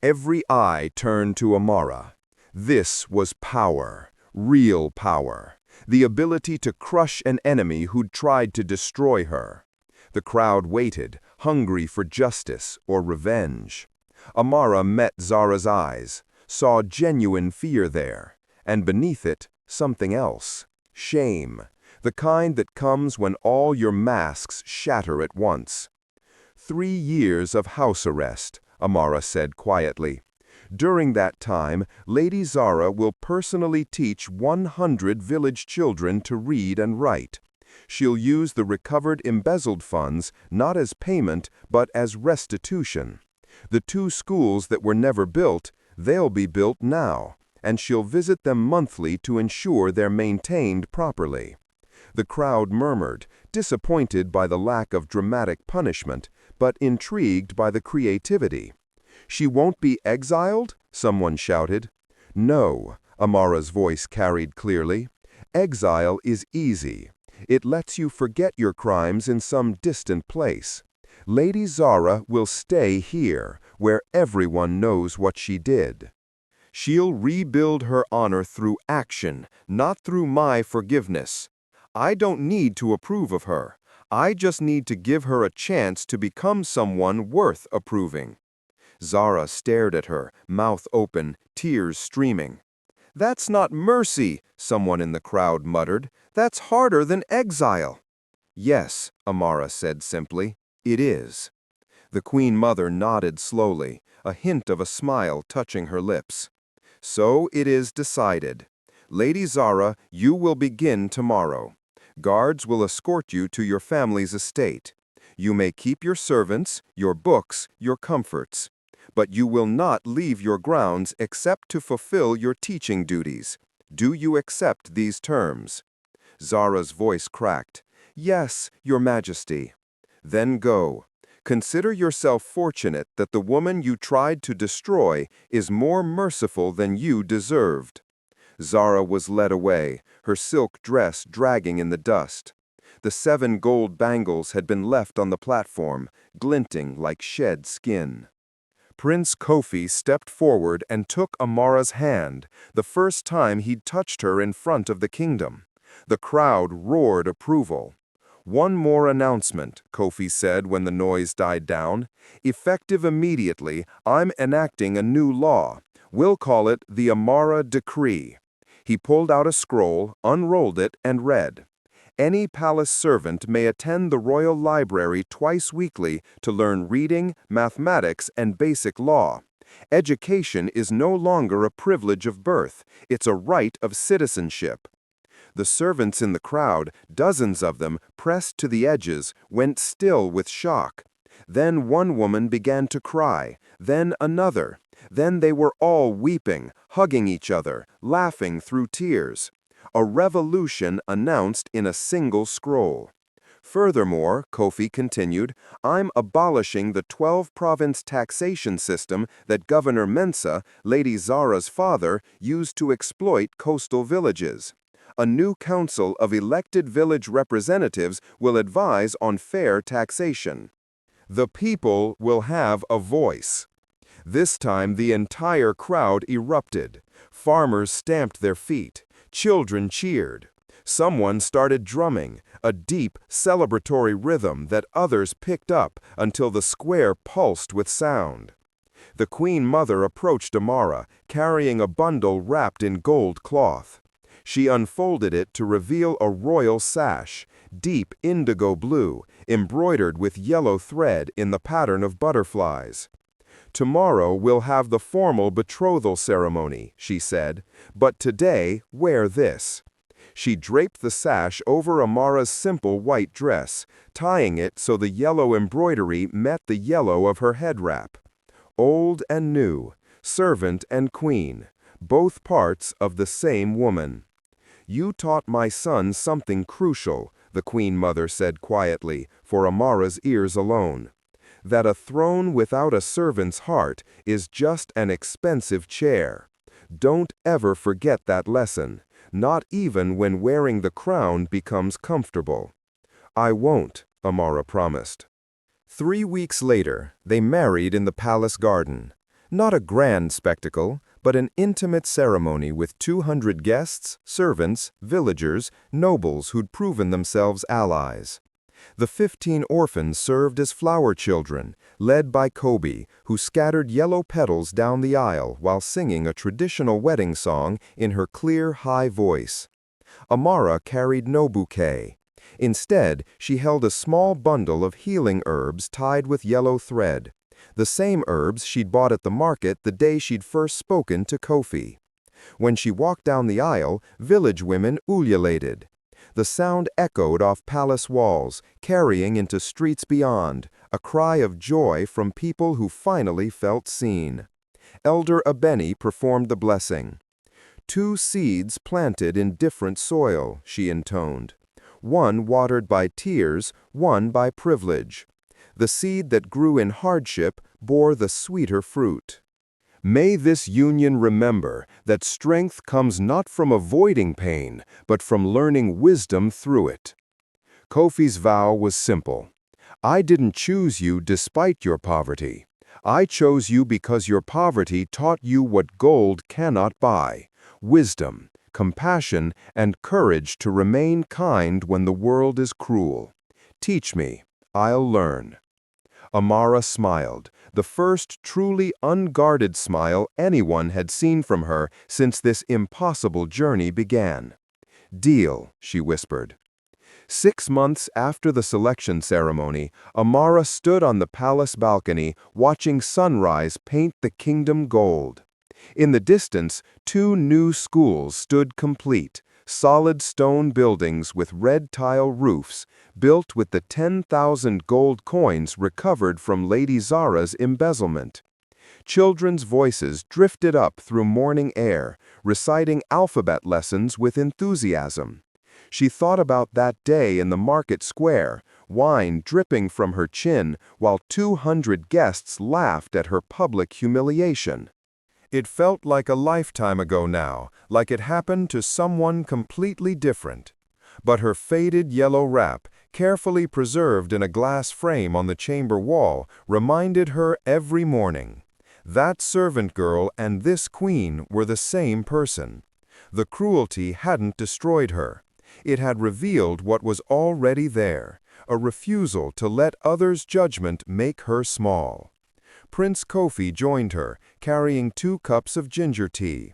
Every eye turned to Amara. This was power, real power, the ability to crush an enemy who'd tried to destroy her. The crowd waited, hungry for justice or revenge. Amara met Zara's eyes, saw genuine fear there, and beneath it, something else. Shame, the kind that comes when all your masks shatter at once. 3 years of house arrest, Amara said quietly. During that time, Lady Zara will personally teach 100 village children to read and write. She'll use the recovered embezzled funds not as payment but as restitution. The 2 schools that were never built, they'll be built now, and she'll visit them monthly to ensure they're maintained properly. The crowd murmured, disappointed by the lack of dramatic punishment, but intrigued by the creativity. "She won't be exiled?" someone shouted. "No," Amara's voice carried clearly. "Exile is easy. It lets you forget your crimes in some distant place. Lady Zara will stay here, where everyone knows what she did. She'll rebuild her honor through action, not through my forgiveness. I don't need to approve of her. I just need to give her a chance to become someone worth approving." Zara stared at her, mouth open, tears streaming. "That's not mercy," someone in the crowd muttered. "That's harder than exile." "Yes," Amara said simply, "it is." The Queen Mother nodded slowly, a hint of a smile touching her lips. "So it is decided. Lady Zara, you will begin tomorrow. Guards will escort you to your family's estate. You may keep your servants, your books, your comforts. But you will not leave your grounds except to fulfill your teaching duties. Do you accept these terms?" Zara's voice cracked. "Yes, Your Majesty." "Then go. Consider yourself fortunate that the woman you tried to destroy is more merciful than you deserved." Zara was led away, her silk dress dragging in the dust. The 7 gold bangles had been left on the platform, glinting like shed skin. Prince Kofi stepped forward and took Amara's hand, the first time he'd touched her in front of the kingdom. The crowd roared approval. "One more announcement," Kofi said when the noise died down. "Effective immediately, I'm enacting a new law. We'll call it the Amara Decree." He pulled out a scroll, unrolled it, and read, "Any palace servant may attend the royal library twice weekly to learn reading, mathematics, and basic law. Education is no longer a privilege of birth, it's a right of citizenship." The servants in the crowd, dozens of them, pressed to the edges, went still with shock. Then one woman began to cry, then another. Then they were all weeping, hugging each other, laughing through tears. A revolution announced in a single scroll. Furthermore, Kofi continued, I'm abolishing the 12-province taxation system that Governor Mensa, Lady Zara's father, used to exploit coastal villages. A new council of elected village representatives will advise on fair taxation. The people will have a voice. This time the entire crowd erupted. Farmers stamped their feet. Children cheered. Someone started drumming, a deep, celebratory rhythm that others picked up until the square pulsed with sound. The Queen Mother approached Amara, carrying a bundle wrapped in gold cloth. She unfolded it to reveal a royal sash, deep indigo blue, embroidered with yellow thread in the pattern of butterflies. Tomorrow we'll have the formal betrothal ceremony, she said, but today wear this. She draped the sash over Amara's simple white dress, tying it so the yellow embroidery met the yellow of her head wrap. Old and new, servant and queen, both parts of the same woman. You taught my son something crucial, the Queen Mother said quietly, for Amara's ears alone. That a throne without a servant's heart is just an expensive chair. Don't ever forget that lesson. Not even when wearing the crown becomes comfortable. I won't, Amara promised. 3 weeks later, they married in the palace garden. Not a grand spectacle, but an intimate ceremony with 200 guests, servants, villagers, nobles who'd proven themselves allies. The 15 orphans served as flower children, led by Kobe, who scattered yellow petals down the aisle while singing a traditional wedding song in her clear, high voice. Amara carried no bouquet. Instead, she held a small bundle of healing herbs tied with yellow thread, the same herbs she'd bought at the market the day she'd first spoken to Kofi. When she walked down the aisle, village women ululated. The sound echoed off palace walls, carrying into streets beyond, a cry of joy from people who finally felt seen. Elder Abeni performed the blessing. 2 seeds planted in different soil, she intoned. One watered by tears, one by privilege. The seed that grew in hardship bore the sweeter fruit. May this union remember that strength comes not from avoiding pain, but from learning wisdom through it. Kofi's vow was simple. I didn't choose you despite your poverty. I chose you because your poverty taught you what gold cannot buy: wisdom, compassion, and courage to remain kind when the world is cruel. Teach me, I'll learn. Amara smiled, the first truly unguarded smile anyone had seen from her since this impossible journey began. Deal, she whispered. 6 months after the selection ceremony, Amara stood on the palace balcony watching sunrise paint the kingdom gold. In the distance, 2 new schools stood complete, solid stone buildings with red tile roofs, built with the 10,000 gold coins recovered from Lady Zara's embezzlement. Children's voices drifted up through morning air, reciting alphabet lessons with enthusiasm. She thought about that day in the market square, wine dripping from her chin while 200 guests laughed at her public humiliation. It felt like a lifetime ago now, like it happened to someone completely different. But her faded yellow wrap, carefully preserved in a glass frame on the chamber wall, reminded her every morning. That servant girl and this queen were the same person. The cruelty hadn't destroyed her. It had revealed what was already there, a refusal to let others' judgment make her small. Prince Kofi joined her, carrying 2 cups of ginger tea.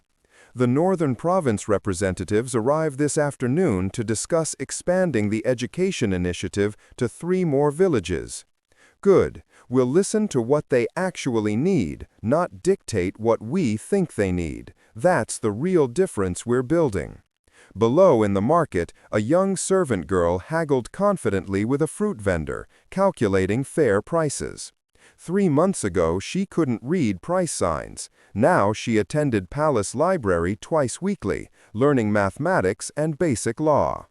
The Northern Province representatives arrived this afternoon to discuss expanding the education initiative to 3 more villages. Good. We'll listen to what they actually need, not dictate what we think they need. That's the real difference we're building. Below in the market, a young servant girl haggled confidently with a fruit vendor, calculating fair prices. 3 months ago, she couldn't read price signs. Now she attended Palace Library twice weekly, learning mathematics and basic law.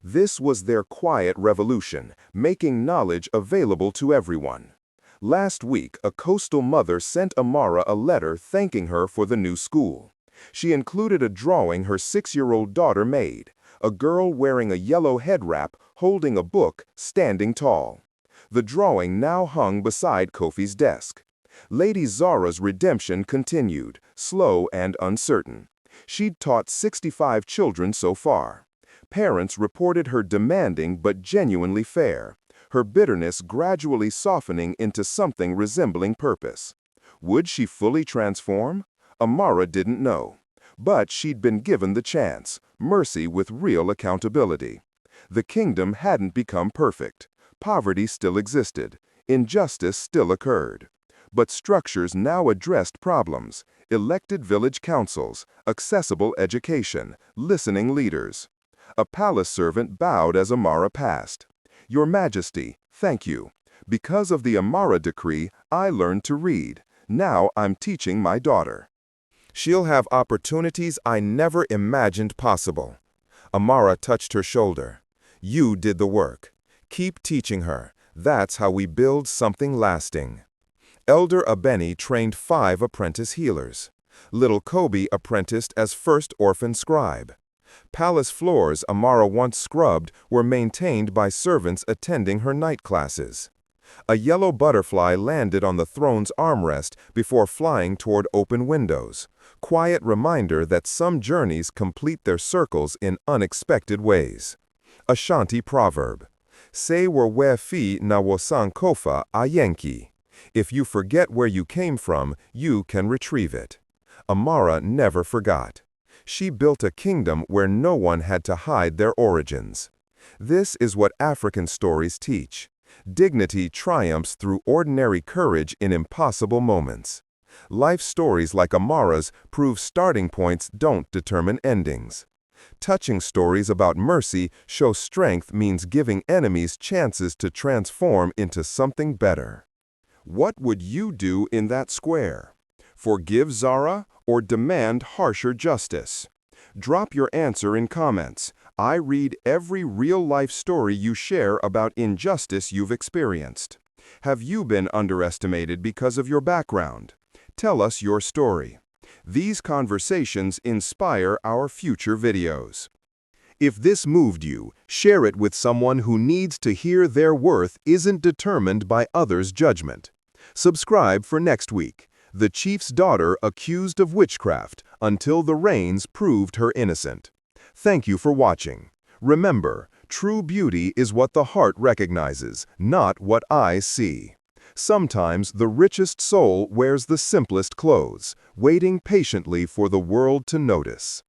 This was their quiet revolution, making knowledge available to everyone. Last week, a coastal mother sent Amara a letter thanking her for the new school. She included a drawing her 6-year-old daughter made, a girl wearing a yellow head wrap, holding a book, standing tall. The drawing now hung beside Kofi's desk. Lady Zara's redemption continued, slow and uncertain. She'd taught 65 children so far. Parents reported her demanding but genuinely fair, her bitterness gradually softening into something resembling purpose. Would she fully transform? Amara didn't know. But she'd been given the chance, mercy with real accountability. The kingdom hadn't become perfect. Poverty still existed. Injustice still occurred. But structures now addressed problems: elected village councils, accessible education, listening leaders. A palace servant bowed as Amara passed. "Your Majesty, thank you. Because of the Amara decree, I learned to read. Now I'm teaching my daughter. She'll have opportunities I never imagined possible." Amara touched her shoulder. "You did the work. Keep teaching her. That's how we build something lasting." Elder Abeni trained 5 apprentice healers. Little Kobe apprenticed as first orphan scribe. Palace floors Amara once scrubbed were maintained by servants attending her night classes. A yellow butterfly landed on the throne's armrest before flying toward open windows. Quiet reminder that some journeys complete their circles in unexpected ways. Ashanti proverb: "Se we fi na wosan kofa a yenki." If you forget where you came from, you can retrieve it. Amara never forgot. She built a kingdom where no one had to hide their origins. This is what African stories teach. Dignity triumphs through ordinary courage in impossible moments. Life stories like Amara's prove starting points don't determine endings. Touching stories about mercy show strength means giving enemies chances to transform into something better. What would you do in that square? Forgive Zara or demand harsher justice? Drop your answer in comments. I read every real-life story you share about injustice you've experienced. Have you been underestimated because of your background? Tell us your story. These conversations inspire our future videos. If this moved you, share it with someone who needs to hear their worth isn't determined by others' judgment. Subscribe for next week. The chief's daughter accused of witchcraft until the rains proved her innocent. Thank you for watching. Remember, true beauty is what the heart recognizes, not what eyes see. Sometimes the richest soul wears the simplest clothes, waiting patiently for the world to notice.